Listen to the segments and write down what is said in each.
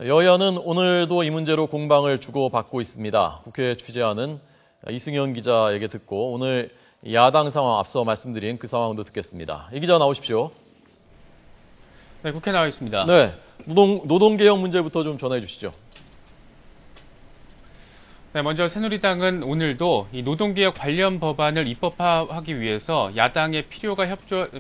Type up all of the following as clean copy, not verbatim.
여야는 오늘도 이 문제로 공방을 주고받고 있습니다. 국회 취재하는 이승현 기자에게 듣고 오늘 야당 상황 앞서 말씀드린 그 상황도 듣겠습니다. 이 기자 나오십시오. 네, 국회 나와 있습니다. 네, 노동개혁 문제부터 좀 전해 주시죠. 네, 먼저 새누리당은 오늘도 이 노동개혁 관련 법안을 입법화하기 위해서 야당의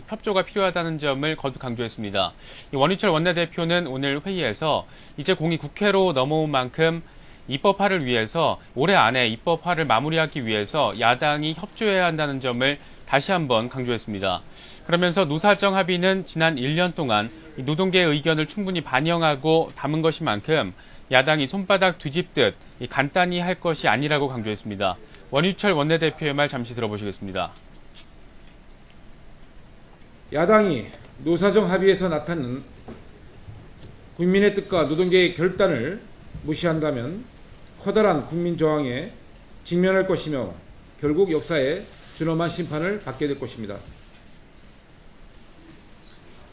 협조가 필요하다는 점을 거듭 강조했습니다. 원유철 원내대표는 오늘 회의에서 이제 공이 국회로 넘어온 만큼 입법화를 위해서 올해 안에 입법화를 마무리하기 위해서 야당이 협조해야 한다는 점을 다시 한번 강조했습니다. 그러면서 노사정 합의는 지난 1년 동안 노동계의 의견을 충분히 반영하고 담은 것인 만큼 야당이 손바닥 뒤집듯 간단히 할 것이 아니라고 강조했습니다. 원유철 원내대표의 말 잠시 들어보시겠습니다. 야당이 노사정 합의에서 나타난 국민의 뜻과 노동계의 결단을 무시한다면 커다란 국민 저항에 직면할 것이며 결국 역사에 준엄한 심판을 받게 될 것입니다.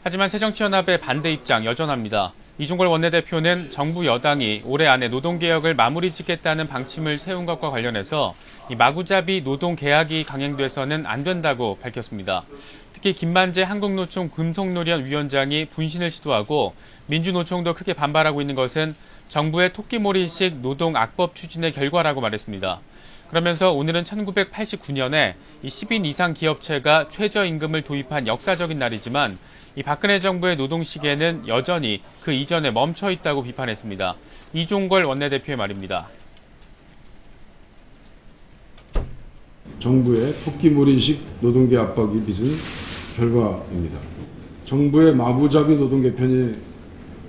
하지만 새정치연합의 반대 입장 여전합니다. 이종걸 원내대표는 정부 여당이 올해 안에 노동개혁을 마무리 짓겠다는 방침을 세운 것과 관련해서 마구잡이 노동계약이 강행돼서는 안 된다고 밝혔습니다. 특히 김만재 한국노총 금속노련 위원장이 분신을 시도하고 민주노총도 크게 반발하고 있는 것은 정부의 토끼몰이식 노동악법 추진의 결과라고 말했습니다. 그러면서 오늘은 1989년에 10인 이상 기업체가 최저임금을 도입한 역사적인 날이지만 이 박근혜 정부의 노동 시계는 여전히 그 이전에 멈춰 있다고 비판했습니다. 이종걸 원내대표의 말입니다. 정부의 토끼몰이식 노동계 압박이 빚은 결과입니다. 정부의 마구잡이 노동 개편의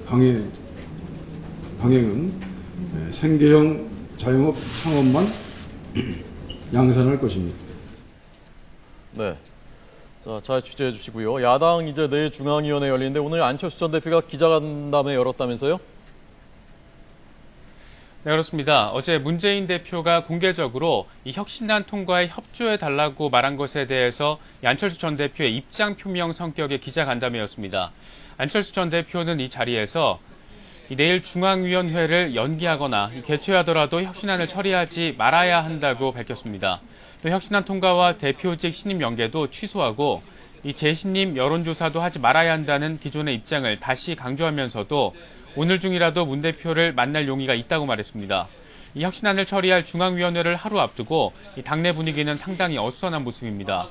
강행은 생계형 자영업 창업만 양산할 것입니다. 네. 자, 잘 취재해 주시고요. 야당 이제 내일 중앙위원회 열리는데 오늘 안철수 전 대표가 기자간담회 열었다면서요? 네, 그렇습니다. 어제 문재인 대표가 공개적으로 이 혁신안 통과에 협조해달라고 말한 것에 대해서 안철수 전 대표의 입장 표명 성격의 기자간담회였습니다. 안철수 전 대표는 이 자리에서 내일 중앙위원회를 연기하거나 개최하더라도 혁신안을 처리하지 말아야 한다고 밝혔습니다. 또 혁신안 통과와 대표직 신임 연계도 취소하고 이 재신임 여론조사도 하지 말아야 한다는 기존의 입장을 다시 강조하면서도 오늘 중이라도 문 대표를 만날 용의가 있다고 말했습니다. 이 혁신안을 처리할 중앙위원회를 하루 앞두고 이 당내 분위기는 상당히 어수선한 모습입니다.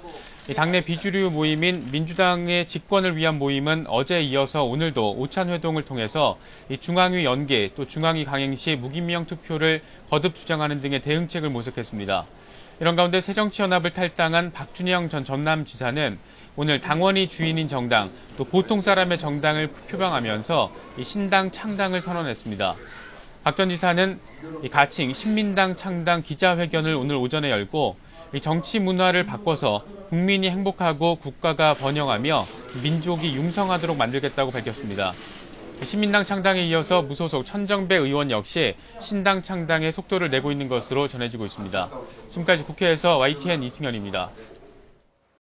이 당내 비주류 모임인 민주당의 집권을 위한 모임은 어제에 이어서 오늘도 오찬회동을 통해서 이 중앙위 연계 또 중앙위 강행 시 무기명 투표를 거듭 주장하는 등의 대응책을 모색했습니다. 이런 가운데 새정치연합을 탈당한 박준영 전 전남지사는 오늘 당원이 주인인 정당 또 보통 사람의 정당을 표방하면서 이 신당 창당을 선언했습니다. 박 전 지사는 이 가칭 신민당 창당 기자회견을 오늘 오전에 열고 이 정치 문화를 바꿔서 국민이 행복하고 국가가 번영하며 민족이 융성하도록 만들겠다고 밝혔습니다. 신민당 창당에 이어서 무소속 천정배 의원 역시 신당 창당에 속도를 내고 있는 것으로 전해지고 있습니다. 지금까지 국회에서 YTN 이승현입니다.